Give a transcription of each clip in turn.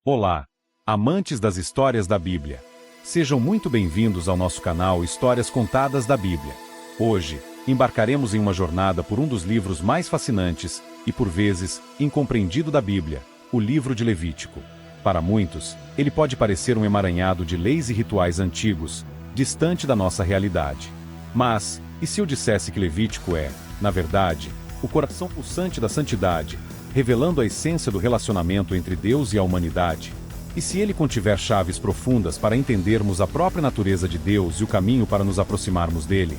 Olá, amantes das histórias da Bíblia. Sejam muito bem-vindos ao nosso canal Histórias Contadas da Bíblia. Hoje, embarcaremos em uma jornada por um dos livros mais fascinantes e, por vezes, incompreendido da Bíblia, o livro de Levítico. Para muitos, ele pode parecer um emaranhado de leis e rituais antigos, distante da nossa realidade. Mas, e se eu dissesse que Levítico é, na verdade, o coração pulsante da santidade, revelando a essência do relacionamento entre Deus e a humanidade? E se ele contiver chaves profundas para entendermos a própria natureza de Deus e o caminho para nos aproximarmos dele?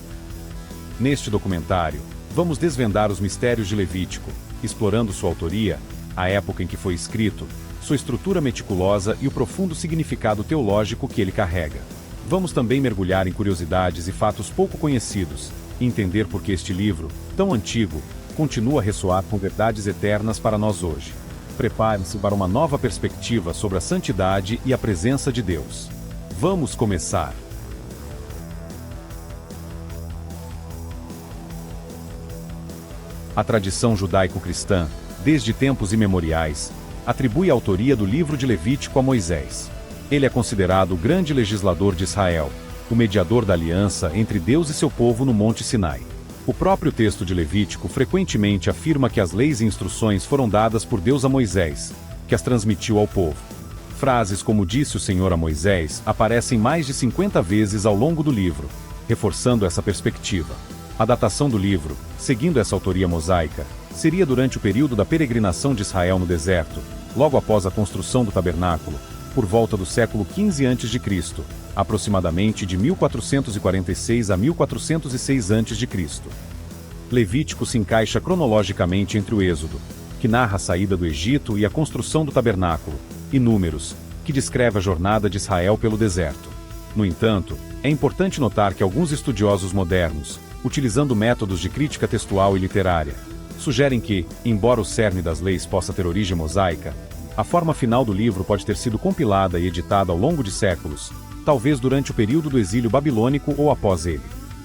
Neste documentário, vamos desvendar os mistérios de Levítico, explorando sua autoria, a época em que foi escrito, sua estrutura meticulosa e o profundo significado teológico que ele carrega. Vamos também mergulhar em curiosidades e fatos pouco conhecidos, e entender por que este livro, tão antigo, continua a ressoar com verdades eternas para nós hoje. Prepare-se para uma nova perspectiva sobre a santidade e a presença de Deus. Vamos começar! A tradição judaico-cristã, desde tempos imemoriais, atribui a autoria do livro de Levítico a Moisés. Ele é considerado o grande legislador de Israel, o mediador da aliança entre Deus e seu povo no Monte Sinai. O próprio texto de Levítico frequentemente afirma que as leis e instruções foram dadas por Deus a Moisés, que as transmitiu ao povo. Frases como "disse o Senhor a Moisés" aparecem mais de 50 vezes ao longo do livro, reforçando essa perspectiva. A datação do livro, seguindo essa autoria mosaica, seria durante o período da peregrinação de Israel no deserto, logo após a construção do tabernáculo, por volta do século XV a.C., aproximadamente de 1446 a 1406 a.C. Levítico se encaixa cronologicamente entre o Êxodo, que narra a saída do Egito e a construção do tabernáculo, e Números, que descreve a jornada de Israel pelo deserto. No entanto, é importante notar que alguns estudiosos modernos, utilizando métodos de crítica textual e literária, sugerem que, embora o cerne das leis possa ter origem mosaica, a forma final do livro pode ter sido compilada e editada ao longo de séculos, talvez durante o período do exílio babilônico ou após ele.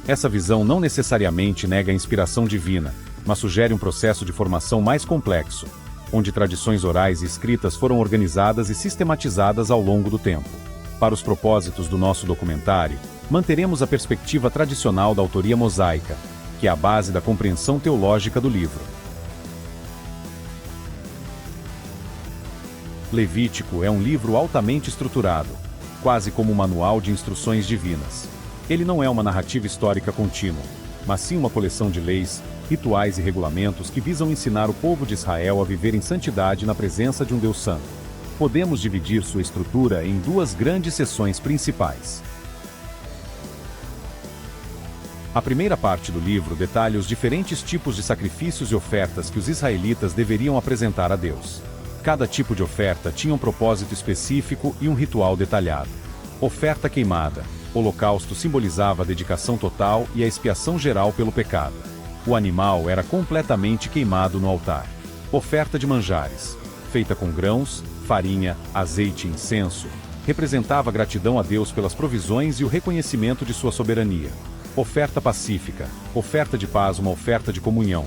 Essa visão não necessariamente nega a inspiração divina, mas sugere um processo de formação mais complexo, onde tradições orais e escritas foram organizadas e sistematizadas ao longo do tempo. Para os propósitos do nosso documentário, manteremos a perspectiva tradicional da autoria mosaica, que é a base da compreensão teológica do livro. Levítico é um livro altamente estruturado, quase como um manual de instruções divinas. Ele não é uma narrativa histórica contínua, mas sim uma coleção de leis, rituais e regulamentos que visam ensinar o povo de Israel a viver em santidade na presença de um Deus santo. Podemos dividir sua estrutura em duas grandes seções principais. A primeira parte do livro detalha os diferentes tipos de sacrifícios e ofertas que os israelitas deveriam apresentar a Deus. Cada tipo de oferta tinha um propósito específico e um ritual detalhado. Oferta queimada. Holocausto simbolizava a dedicação total e a expiação geral pelo pecado. O animal era completamente queimado no altar. Oferta de manjares. Feita com grãos, farinha, azeite e incenso, representava gratidão a Deus pelas provisões e o reconhecimento de sua soberania. Oferta pacífica. Oferta de paz, uma oferta de comunhão,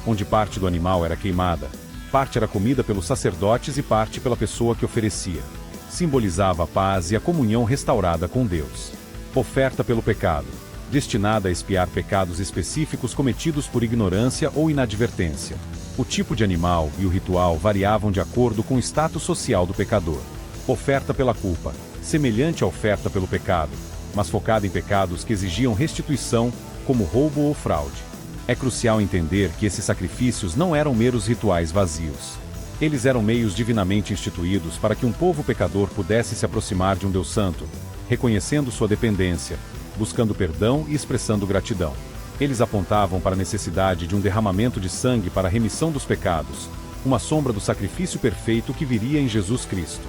onde parte do animal era queimada. Parte era comida pelos sacerdotes e parte pela pessoa que oferecia. Simbolizava a paz e a comunhão restaurada com Deus. Oferta pelo pecado, destinada a expiar pecados específicos cometidos por ignorância ou inadvertência. O tipo de animal e o ritual variavam de acordo com o status social do pecador. Oferta pela culpa, semelhante à oferta pelo pecado, mas focada em pecados que exigiam restituição, como roubo ou fraude. É crucial entender que esses sacrifícios não eram meros rituais vazios. Eles eram meios divinamente instituídos para que um povo pecador pudesse se aproximar de um Deus santo, reconhecendo sua dependência, buscando perdão e expressando gratidão. Eles apontavam para a necessidade de um derramamento de sangue para a remissão dos pecados, uma sombra do sacrifício perfeito que viria em Jesus Cristo.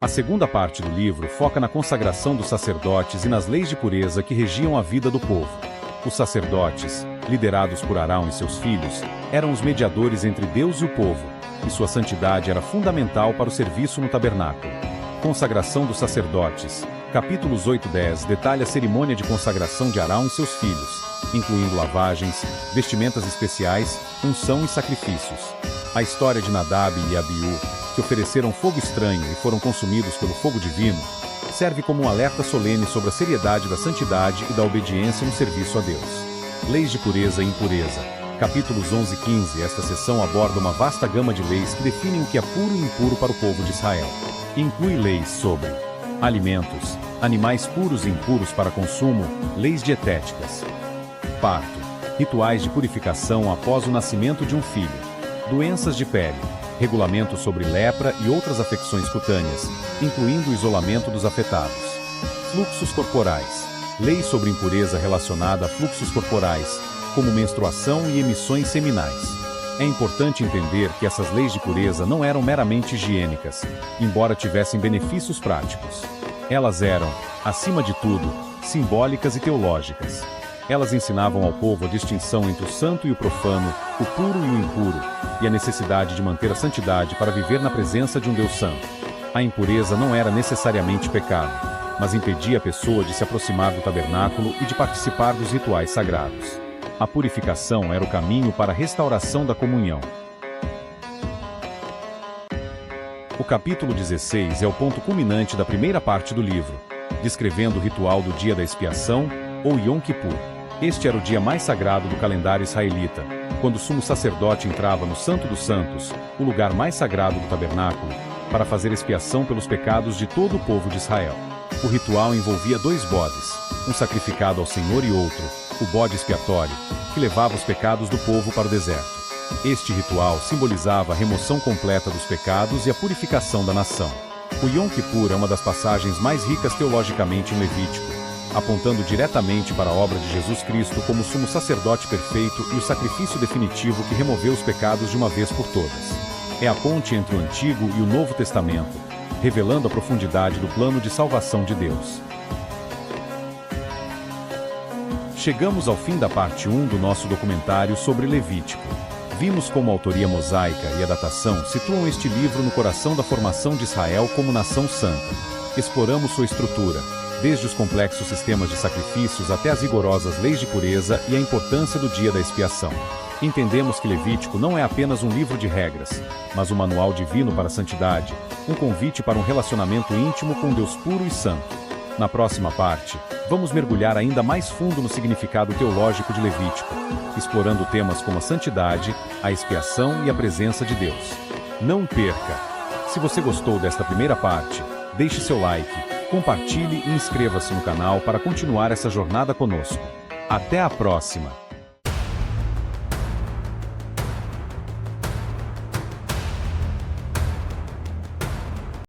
A segunda parte do livro foca na consagração dos sacerdotes e nas leis de pureza que regiam a vida do povo. Os sacerdotes, liderados por Arão e seus filhos, eram os mediadores entre Deus e o povo, e sua santidade era fundamental para o serviço no tabernáculo. Consagração dos sacerdotes. Capítulos 8 e 10 detalha a cerimônia de consagração de Arão e seus filhos, incluindo lavagens, vestimentas especiais, unção e sacrifícios. A história de Nadab e Abiú, que ofereceram fogo estranho e foram consumidos pelo fogo divino, serve como um alerta solene sobre a seriedade da santidade e da obediência no serviço a Deus. Leis de pureza e impureza. Capítulos 11 e 15. Esta seção aborda uma vasta gama de leis que definem o que é puro e impuro para o povo de Israel. Inclui leis sobre alimentos, animais puros e impuros para consumo, leis dietéticas, parto, rituais de purificação após o nascimento de um filho, doenças de pele, regulamentos sobre lepra e outras afecções cutâneas, incluindo o isolamento dos afetados, fluxos corporais, leis sobre impureza relacionada a fluxos corporais, como menstruação e emissões seminais. É importante entender que essas leis de pureza não eram meramente higiênicas, embora tivessem benefícios práticos. Elas eram, acima de tudo, simbólicas e teológicas. Elas ensinavam ao povo a distinção entre o santo e o profano, o puro e o impuro, e a necessidade de manter a santidade para viver na presença de um Deus santo. A impureza não era necessariamente pecado, mas impedia a pessoa de se aproximar do tabernáculo e de participar dos rituais sagrados. A purificação era o caminho para a restauração da comunhão. O capítulo 16 é o ponto culminante da primeira parte do livro, descrevendo o ritual do dia da expiação, ou Yom Kippur. Este era o dia mais sagrado do calendário israelita, quando o sumo sacerdote entrava no Santo dos Santos, o lugar mais sagrado do tabernáculo, para fazer expiação pelos pecados de todo o povo de Israel. O ritual envolvia 2 bodes, um sacrificado ao Senhor e outro, o bode expiatório, que levava os pecados do povo para o deserto. Este ritual simbolizava a remoção completa dos pecados e a purificação da nação. O Yom Kippur é uma das passagens mais ricas teologicamente em Levítico, apontando diretamente para a obra de Jesus Cristo como sumo sacerdote perfeito e o sacrifício definitivo que removeu os pecados de uma vez por todas. É a ponte entre o Antigo e o Novo Testamento, revelando a profundidade do plano de salvação de Deus. Chegamos ao fim da parte 1 do nosso documentário sobre Levítico. Vimos como a autoria mosaica e a datação situam este livro no coração da formação de Israel como nação santa. Exploramos sua estrutura, desde os complexos sistemas de sacrifícios até as rigorosas leis de pureza e a importância do dia da expiação. Entendemos que Levítico não é apenas um livro de regras, mas um manual divino para a santidade, um convite para um relacionamento íntimo com Deus puro e santo. Na próxima parte, vamos mergulhar ainda mais fundo no significado teológico de Levítico, explorando temas como a santidade, a expiação e a presença de Deus. Não perca! Se você gostou desta primeira parte, deixe seu like, compartilhe e inscreva-se no canal para continuar essa jornada conosco. Até a próxima!